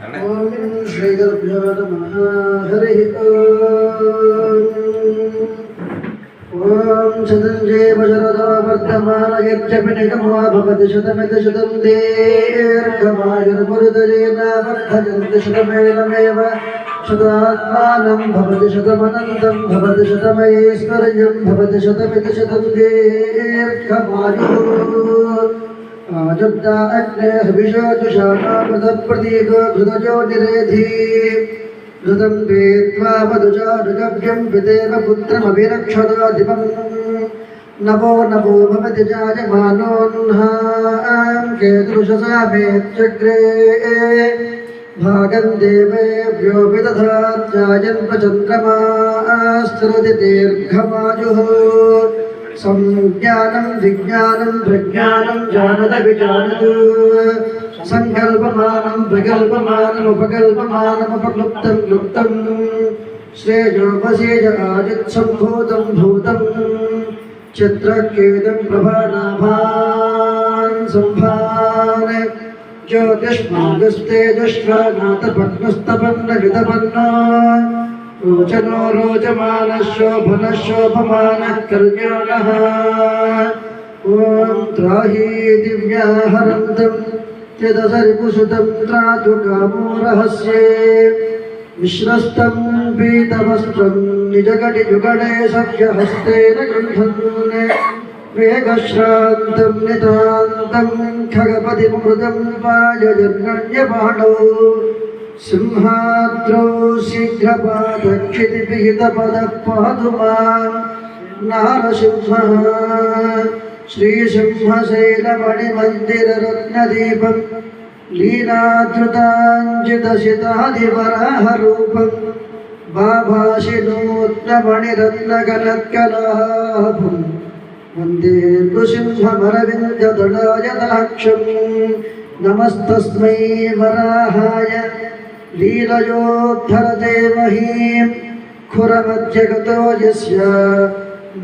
ఓం శ్రీ గురుభ్యో నమః. హరి ఓం శతంజేవ శరదో వర్ధమాన యజ్ఞపి నిగమో భవతి శతమితి శతం దీర్ఘమాయుర్మరుదయేన వర్ధయంతి శతమేనమేవ శతాత్మానం భవతి శతమనంతం భవతి శతమైశ్వర్యం భవతి శతమితి శతం దీర్ఘమాయుః. आजब्दा अग्ने हविषोजुषामामृतप्रतीको घृतजो निरेधि घृतं वेत्वा मधुचारुगभ्यं पितेव पुत्रमभिरक्षदाधिपम् नवो नवो भवति जायमानोऽह्नां केतुषसा मेत्यग्रे भागं देवेभ्यो विदधात्यायन्प्रचन्द्रमास्त्रति दीर्घमायुः. संज्ञानं विज्ञानं प्रज्ञानं जानत विजानत संकल्पमानं प्रकल्पमानमुपकल्पमानमुपक्लुप्तं क्लुप्तं श्रेयोपसेज आजित्सम्भूतं भूतं चित्रकेतं प्रभानाभान् सम्भान् ज्योतिष्मागस्तेजश्वानाथपत्नस्तपन्नविदपन्ना रोचनो रोचमानः शोभनः शोभमानः कल्याणः. ॐ त्राहि दिव्याहरन्तं चिदसरिपुसुतं त्रातु कामो रहस्ये विश्रस्तं पीतवस्त्रं निजगडिजुगडे सख्यहस्तेन गृह्णन् वेगश्रान्तं नितान्तं खगपतिमृतं पायजन्यपाणौ सिंहाद्रौ शीघ्रपादक्षितिपिहितपदः पातु मां नारसिंहः. श्रीसिंहशैलमणिमन्दिररत्नदीपं लीलाधृताञ्चितसितादिवराहरूपं बाभाषिनोत्नमणिरत्नकनत्कलाभं वन्दे नृसिंहमरविन्ददलायदाक्षं. नमस्तस्मै वराहाय लीलयोद्धरते महीं खुरमध्यगतो यस्य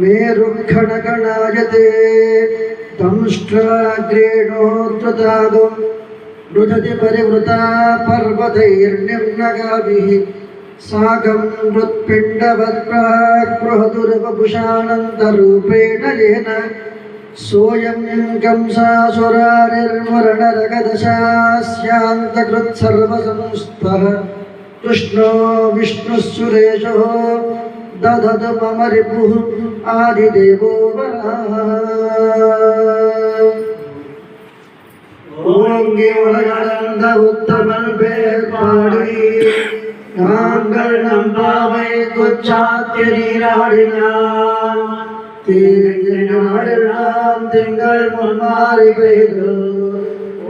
मेरुखणकणायते दंष्ट्राग्रेणोद्धृतागो रुदति परिवृता पर्वतैर्निम्नगाभिः साकं मृत्पिण्डवत्प्राक्बृहदुरवपुषानन्तरूपेण येन सोऽयं कंसासुरारिर्मुरणरगदशास्यान्तकृत्सर्वसंस्थः कृष्णो विष्णुः सुरेशो दधतु मम रिपुः आदिदेवो वरः. ओंगे उलगलंद उत्तमल बेपाड़ी नांगल नंबावे कुचात्यरीराडिना तीर्णाडलां तिंगल मुन्मारी पेदु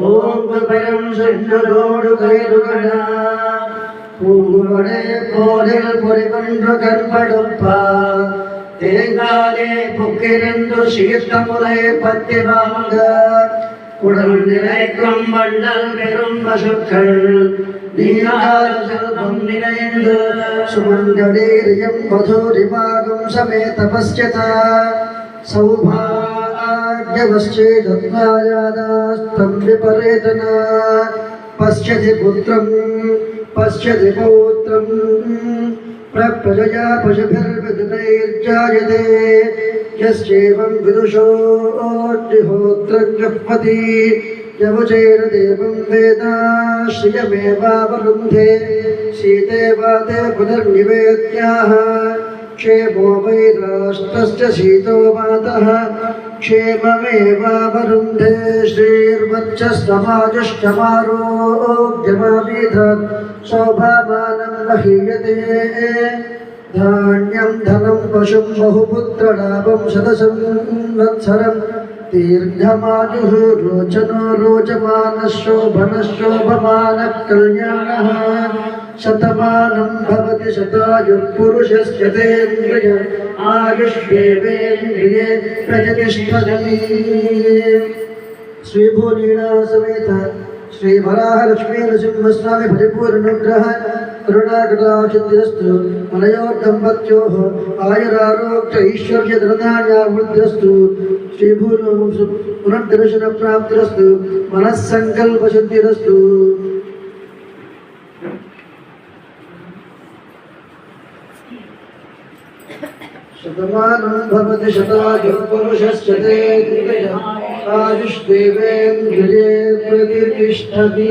ओम परम सन्नोडु कैरुगड़ा पूंगुवडे पोलिल पोरिबंड्रु कन्पडुप्पा तेंगाले पुक्किरिंदु शीर्षमुले पत्तिवांग उडल निलैक्कम बंडल पेरुम पशुक्कल नीलाल सेल्वम निलैंदु सुमंगलीरियम मधुरिमागम समेत पश्यता सौभाग्यवश्चेदत्नायादास्तं विपरेतना पश्यति पुत्रं पश्यति पौत्रं प्रप्रजया पशुभिर्विदितैर्जायते यस्येवं विदुषोऽग्निहोत्रं जुह्वति यवचैर देवं वेद श्रियमेवावरुन्धे शीतेवाते पुनर्निवेद्याः क्षेमो वै राष्ट्रस्य शीतो मातः क्षेममेवावरुन्धे श्रीर्वक्षस्तमाजुष्टमारोग्यमाविधत् शोभामानं महीयते धान्यं धनं पशुं बहुपुत्रलाभं शतसंवत्सरं दीर्घमायुः रोचनो रोचमानः शोभनः शोभमानः कल्याणः शतमानं भवति शतायुः आयुष्येवेन्द्रिये प्रजतिष्ठति. श्रीभूनीना समेत श्री वराह लक्ष्मी नृसिंहस्वामी परिपूर्णानुग्रह करुणाकटाक्षिद्रस्तु मनयोर्दम्पत्योः आयुरारोग्य ऐश्वर्य धनधान्यावृद्धिरस्तु श्रीभूनो पुनर्दर्शन प्राप्तिरस्तु मनस्संकल्पशुद्धिरस्तु. शतमानं भवति शतायुः पुरुषश्चतेन्द्रिय आयुष्देवेन्द्रिये प्रतिष्ठति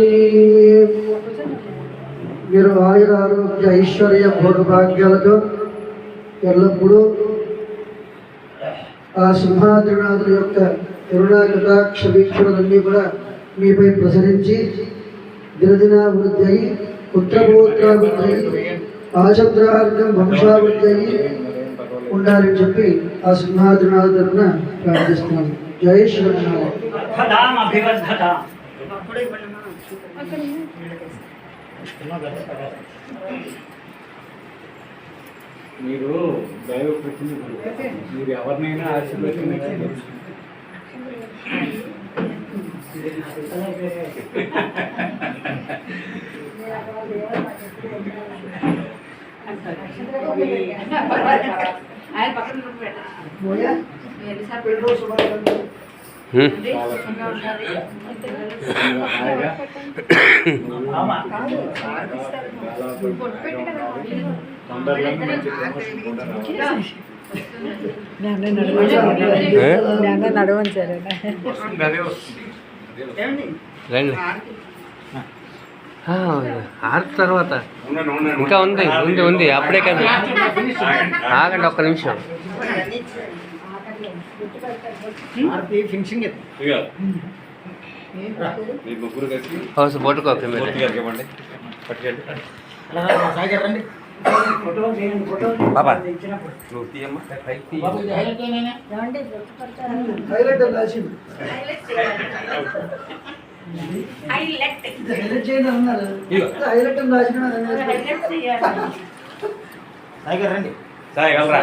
మీరు ఆయురారోగ్య ఐశ్వర్య భోగభాగ్యాలతో ఎల్లప్పుడూ ఆ సింహాద్రినాథుల యొక్క కరుణా కటాక్ష వీక్షణలన్నీ కూడా మీపై ప్రసరించి దినదినాభివృద్ధి అయి పుత్రపూత్రాభివృద్ధి అయి ఆచంద్రార్గం వంశాభివృద్ధి అయి ఉండాలని చెప్పి ఆ సింహాద్రినాథ తరఫున ప్రార్థిస్తున్నాను. జై శ్రీరామ్. మీరు దైవ ప్రతినిధులు, మీరు ఎవరినైనా ఆశీర్వదించండి. ఆరు తర్వాత ఇంకా ఉంది ఉంది ఉంది అప్పుడే కదా ఆగండి ఒక్క నిమిషం. పట్టుకో బాబా నువ్వు తీయమ్మా. సాయి వెళ్ళరా.